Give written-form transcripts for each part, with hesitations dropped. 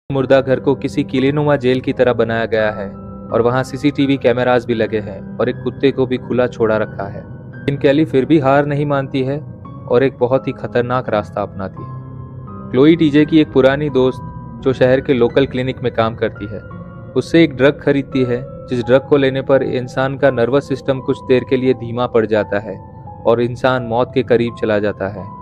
मुर्दा घर को किसी किलेनुमा जेल की तरह बनाया गया है और वहाँ सीसीटीवी कैमरास भी लगे हैं और एक कुत्ते को भी खुला छोड़ा रखा है। लेकिन कैली फिर भी हार नहीं मानती है और एक बहुत ही खतरनाक रास्ता अपनाती है। क्लोई टीजे की एक पुरानी दोस्त जो शहर के लोकल क्लिनिक में काम करती है, उससे एक ड्रग खरीदती है जिस ड्रग को लेने पर इंसान का नर्वस सिस्टम कुछ देर के लिए धीमा पड़ जाता है और इंसान मौत के करीब चला जाता है।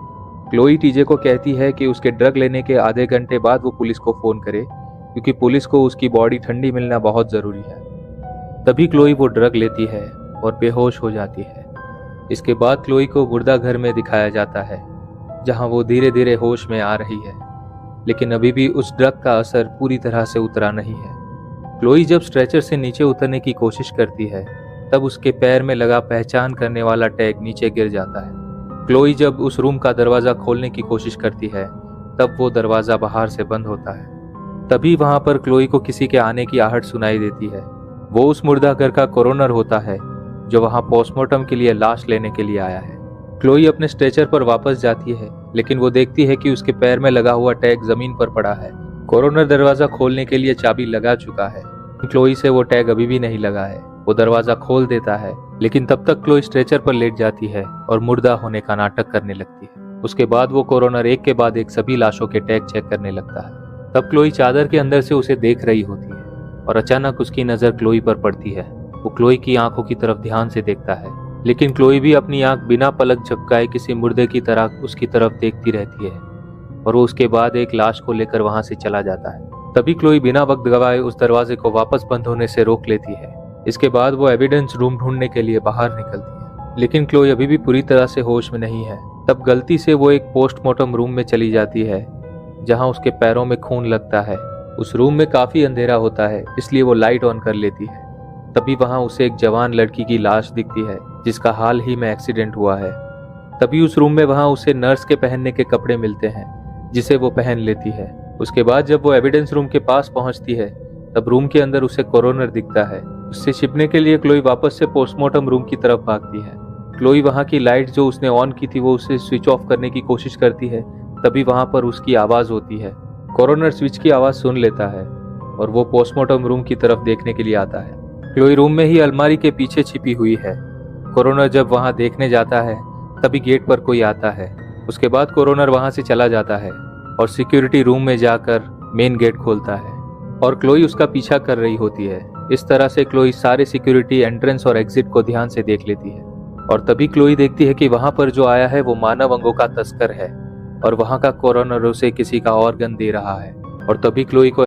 क्लोई टीजे को कहती है कि उसके ड्रग लेने के आधे घंटे बाद वो पुलिस को फोन करे क्योंकि पुलिस को उसकी बॉडी ठंडी मिलना बहुत जरूरी है। तभी क्लोई वो ड्रग लेती है और बेहोश हो जाती है। इसके बाद क्लोई को मुर्दा घर में दिखाया जाता है जहां वो धीरे धीरे होश में आ रही है, लेकिन अभी भी उस ड्रग का असर पूरी तरह से उतरा नहीं है। क्लोई जब स्ट्रेचर से नीचे उतरने की कोशिश करती है तब उसके पैर में लगा पहचान करने वाला टैग नीचे गिर जाता है। क्लोई जब उस रूम का दरवाजा खोलने की कोशिश करती है तब वो दरवाजा बाहर से बंद होता है। तभी वहां पर क्लोई को किसी के आने की आहट सुनाई देती है। वो उस मुर्दा घर का कोरोनर होता है जो वहां पोस्टमार्टम के लिए लाश लेने के लिए आया है। क्लोई अपने स्ट्रेचर पर वापस जाती है, लेकिन वो देखती है कि उसके पैर में लगा हुआ टैग जमीन पर पड़ा है। कोरोनर दरवाजा खोलने के लिए चाबी लगा चुका है। क्लोई से वो टैग अभी भी नहीं लगा है। वो दरवाजा खोल देता है, लेकिन तब तक क्लोई स्ट्रेचर पर लेट जाती है और मुर्दा होने का नाटक करने लगती है। उसके बाद वो कोरोनर एक के बाद एक सभी लाशों के टैग चेक करने लगता है। तब क्लोई चादर के अंदर से उसे देख रही होती है और अचानक उसकी नजर क्लोई पर पड़ती है। वो क्लोई की आंखों की तरफ ध्यान से देखता है, लेकिन क्लोई भी अपनी आंख बिना पलक झपकाए किसी मुर्दे की तरह उसकी तरफ देखती रहती है और वो उसके बाद एक लाश को लेकर वहां से चला जाता है। तभी क्लोई बिना वक्त गवाए उस दरवाजे को वापस बंद होने से रोक लेती है। इसके बाद वो एविडेंस रूम ढूंढने के लिए बाहर निकलती है, लेकिन क्लोई अभी भी पूरी तरह से होश में नहीं है। तब गलती से वो एक पोस्टमार्टम रूम में चली जाती है जहां उसके पैरों में खून लगता है। उस रूम में काफी अंधेरा होता है, इसलिए वो लाइट ऑन कर लेती है। तभी वहां उसे एक जवान लड़की की लाश दिखती है जिसका हाल ही में एक्सीडेंट हुआ है। तभी उस रूम में वहां उसे नर्स के पहनने के कपड़े मिलते हैं जिसे वो पहन लेती है। उसके बाद जब वो एविडेंस रूम के पास पहुंचती है तब रूम के अंदर उसे कोरोनर दिखता है। उससे छिपने के लिए क्लोई वापस से पोस्टमार्टम रूम की तरफ भागती है। क्लोई वहां की लाइट जो उसने ऑन की थी वो उसे स्विच ऑफ करने की कोशिश करती है। तभी वहां पर उसकी आवाज होती है। कोरोनर स्विच की आवाज सुन लेता है और वो पोस्टमार्टम रूम की तरफ देखने के लिए आता है। क्लोई रूम में ही अलमारी के पीछे छिपी हुई है। कोरोनर जब वहां देखने जाता है तभी गेट पर कोई आता है। उसके बाद कोरोनर वहां से चला जाता है और सिक्योरिटी रूम में जाकर मेन गेट खोलता है और क्लोई उसका पीछा कर रही होती है। इस तरह से क्लोई सारे सिक्योरिटी एंट्रेंस और एग्जिट को ध्यान से देख लेती है और तभी क्लोई देखती है कि वहां पर जो आया है वो मानव अंगों का तस्कर है और वहां का कोरोनर उसे किसी का ऑर्गन दे रहा है। और तभी क्लोई को